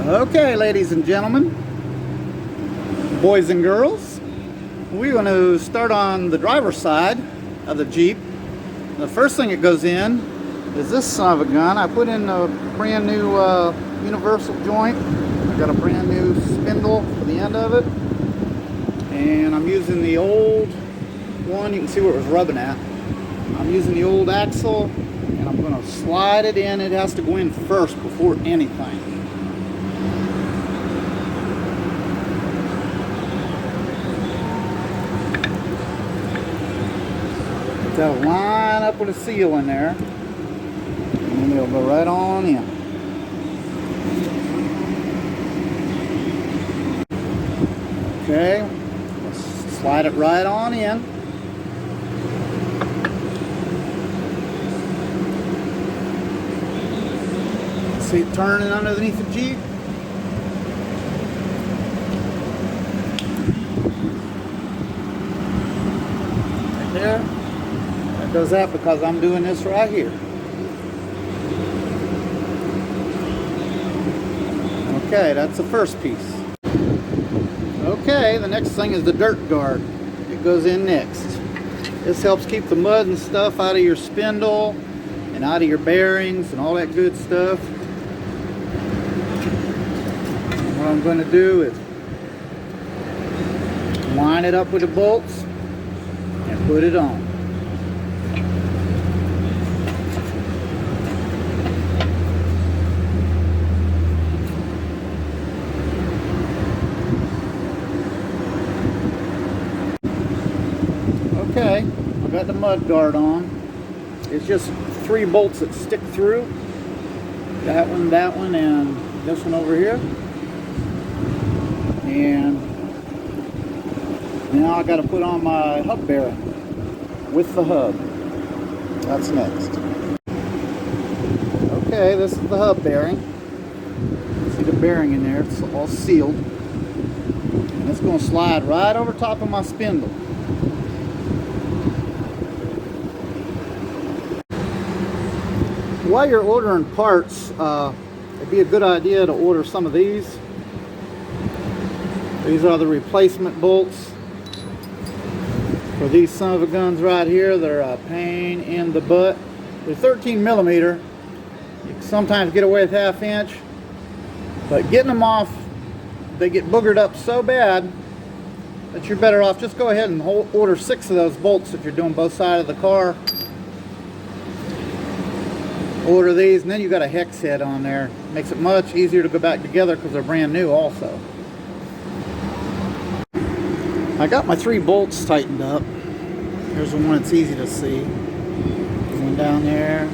Okay, ladies and gentlemen, boys and girls, we're going to start on the driver's side of the Jeep. The first thing that goes in is this son of a gun. I put in a brand new universal joint. I got a brand new spindle for the end of it, and I'm using the old one. You can see where it was rubbing at. I'm using the old axle, and I'm going to slide it in. It has to go in first before anything. That'll line up with a seal in there, and then it'll go right on in. Okay, let's slide it right on in. See it turning underneath the Jeep. Right there. Does that because I'm doing this right here. Okay, that's the first piece. Okay, the next thing is the dirt guard. It goes in next. This helps keep the mud and stuff out of your spindle and out of your bearings and all that good stuff. And what I'm going to do is line it up with the bolts and put it on. Okay, I've got the mud guard on. It's just 3 bolts that stick through. That one, and this one over here. And now I got to put on my hub bearing with the hub. That's next. Okay, this is the hub bearing. See the bearing in there, it's all sealed. And it's going to slide right over top of my spindle. While you're ordering parts, it'd be a good idea to order some of these. These are the replacement bolts for these son of a guns right here. They're a pain in the butt. They're 13 millimeter. You can sometimes get away with 1/2 inch, but getting them off, they get boogered up so bad that you're better off just go ahead and order 6 of those bolts if you're doing both sides of the car. Order these, and then you got a hex head on there. Makes it much easier to go back together because they're brand new also. I got my 3 bolts tightened up. Here's the one that's easy to see. One down there,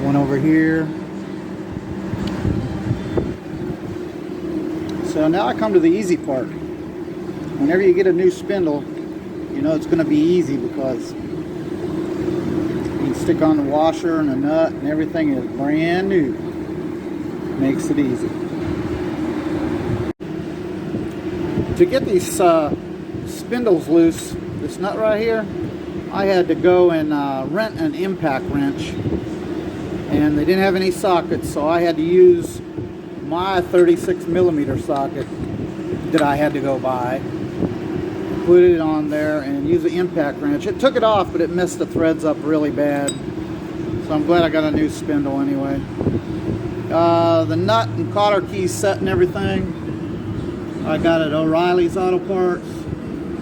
one over here. So now I come to the easy part. Whenever you get a new spindle, you know it's going to be easy because stick on the washer and the nut and everything is brand new. Makes it easy. To get these spindles loose, this nut right here, I had to go and rent an impact wrench, and they didn't have any sockets, so I had to use my 36 millimeter socket that I had to go buy. Put it on there and use the impact wrench. It took it off, but it messed the threads up really bad. So I'm glad I got a new spindle anyway. The nut and cotter keys set and everything, I got at O'Reilly's Auto Parts.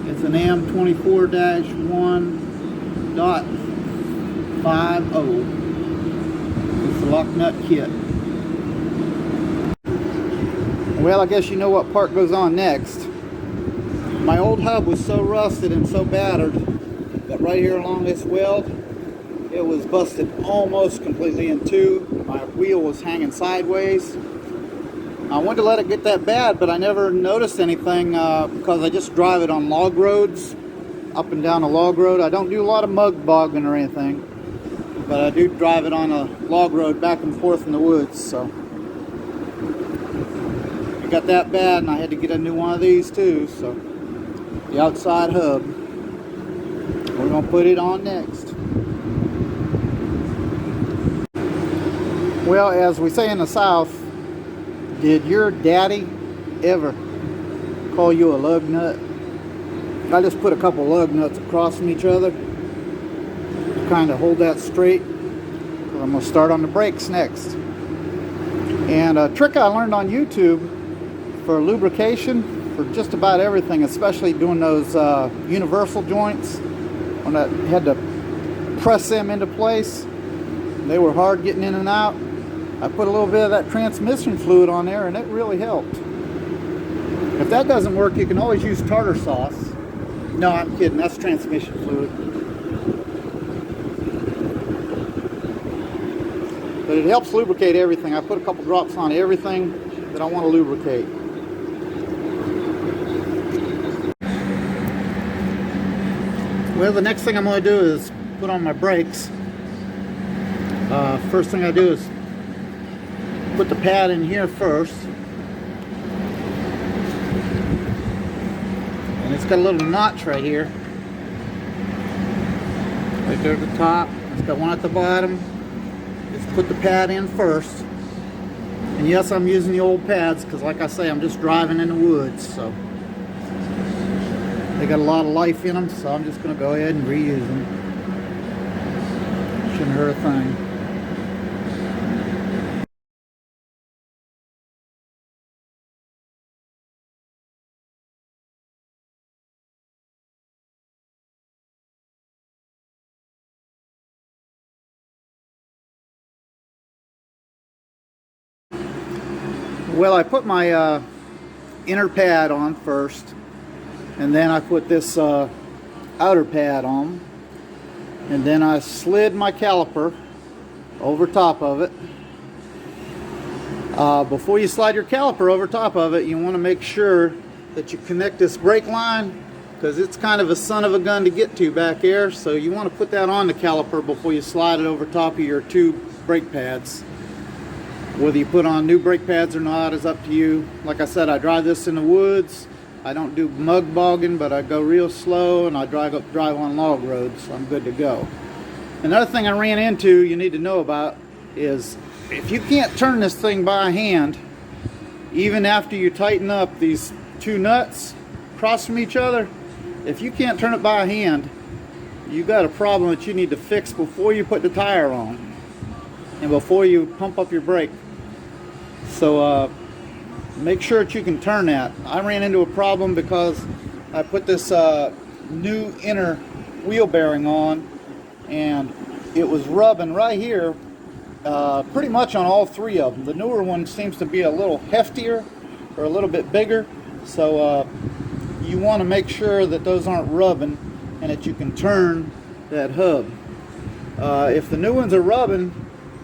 It's an M24-1.50. It's the lock nut kit. Well, I guess you know what part goes on next. My old hub was so rusted and so battered that right here along this weld, it was busted almost completely in 2. My wheel was hanging sideways. I wanted to let it get that bad, but I never noticed anything because I just drive it on log roads, up and down a log road. I don't do a lot of mud bogging or anything, but I do drive it on a log road back and forth in the woods. So it got that bad, and I had to get a new one of these too. So the outside hub, we're going to put it on next. Well, as we say in the South, Did your daddy ever call you a lug nut? I just put a couple lug nuts across from each other to kind of hold that straight. I'm going to start on the brakes next. And a trick I learned on YouTube for lubrication for just about everything, especially doing those universal joints, when I had to press them into place. They were hard getting in and out. I put a little bit of that transmission fluid on there and it really helped. If that doesn't work, you can always use tartar sauce. No, I'm kidding, that's transmission fluid. But it helps lubricate everything. I put a couple drops on everything that I want to lubricate. Well, the next thing I'm going to do is put on my brakes. First thing I do is put the pad in here first. And it's got a little notch right here. Right there at the top. It's got one at the bottom. Just put the pad in first. And yes, I'm using the old pads because, like I say, I'm just driving in the woods. So they got a lot of life in them, so I'm just going to go ahead and reuse them. Shouldn't hurt a thing. Well, I put my inner pad on first, and then I put this outer pad on, and then I slid my caliper over top of it. Before you slide your caliper over top of it, you want to make sure that you connect this brake line, because it's kind of a son of a gun to get to back there. So you want to put that on the caliper before you slide it over top of your two brake pads. Whether you put on new brake pads or not is up to you. Like I said, I drive this in the woods. I don't do mud bogging, but I go real slow, and I drive on log roads, so I'm good to go. Another thing I ran into you need to know about is if you can't turn this thing by hand, even after you tighten up these two nuts across from each other, if you can't turn it by hand, you got a problem that you need to fix before you put the tire on and before you pump up your brake. So make sure that you can turn that. I ran into a problem because I put this new inner wheel bearing on, and it was rubbing right here pretty much on all three of them. The newer one seems to be a little heftier or a little bit bigger, so you want to make sure that those aren't rubbing and that you can turn that hub. If the new ones are rubbing,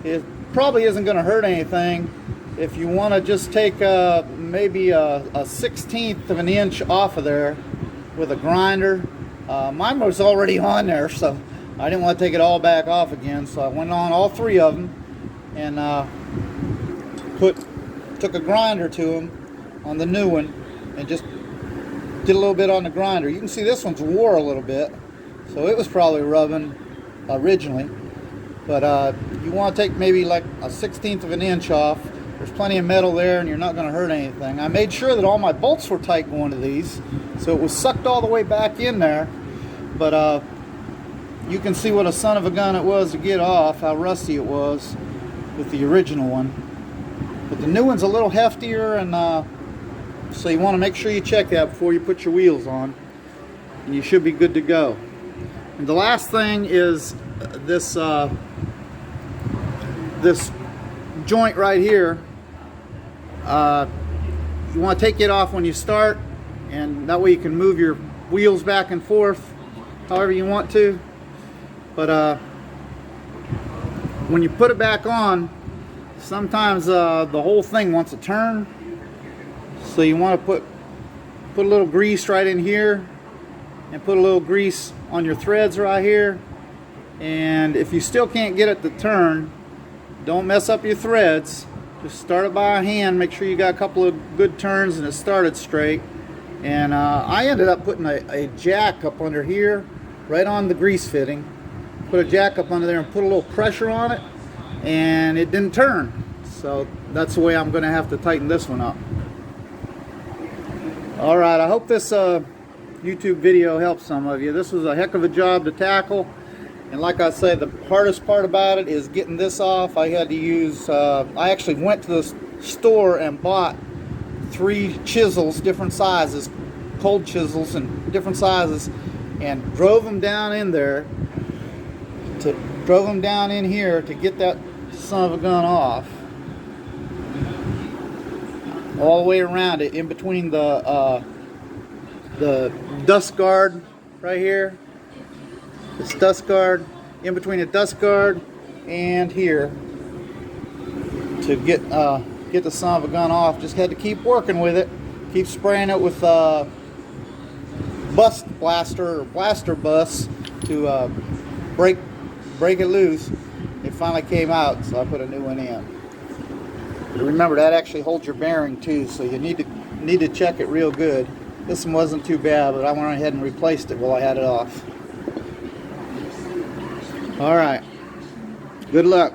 it probably isn't going to hurt anything. If you want to just take maybe a 1/16 of an inch off of there with a grinder. Mine was already on there, so I didn't want to take it all back off again, so I went on all three of them and took a grinder to them on the new one and just did a little bit on the grinder. You can see this one's wore a little bit, so it was probably rubbing originally. But you want to take maybe like a 1/16 of an inch off. There's plenty of metal there and you're not going to hurt anything. I made sure that all my bolts were tight going to these, so it was sucked all the way back in there. But you can see what a son of a gun it was to get off, how rusty it was with the original one. But the new one's a little heftier, and so you want to make sure you check that before you put your wheels on, and you should be good to go. And the last thing is this this joint right here. You want to take it off when you start, and that way you can move your wheels back and forth however you want to. But when you put it back on, sometimes the whole thing wants to turn, so you want to put a little grease right in here and put a little grease on your threads right here. And if you still can't get it to turn, don't mess up your threads. Just start it by hand. Make sure you got a couple of good turns and it started straight. And I ended up putting a jack up under here, right on the grease fitting. Put a jack up under there and put a little pressure on it, and it didn't turn. So that's the way I'm going to have to tighten this one up. Alright, I hope this YouTube video helps some of you. This was a heck of a job to tackle, and like I say, the hardest part about it is getting this off. I had to use, I actually went to the store and bought 3 chisels, different sizes, cold chisels and different sizes, and drove them down in there, drove them down in here to get that son of a gun off. All the way around it, in between the dust guard right here. This dust guard, in between the dust guard and here, to get the son of a gun off. Just had to keep working with it, keep spraying it with bust blaster or blaster bus to break it loose. It finally came out, so I put a new one in. But remember, that actually holds your bearing too, so you need to check it real good. This one wasn't too bad, but I went ahead and replaced it while I had it off. Alright, good luck.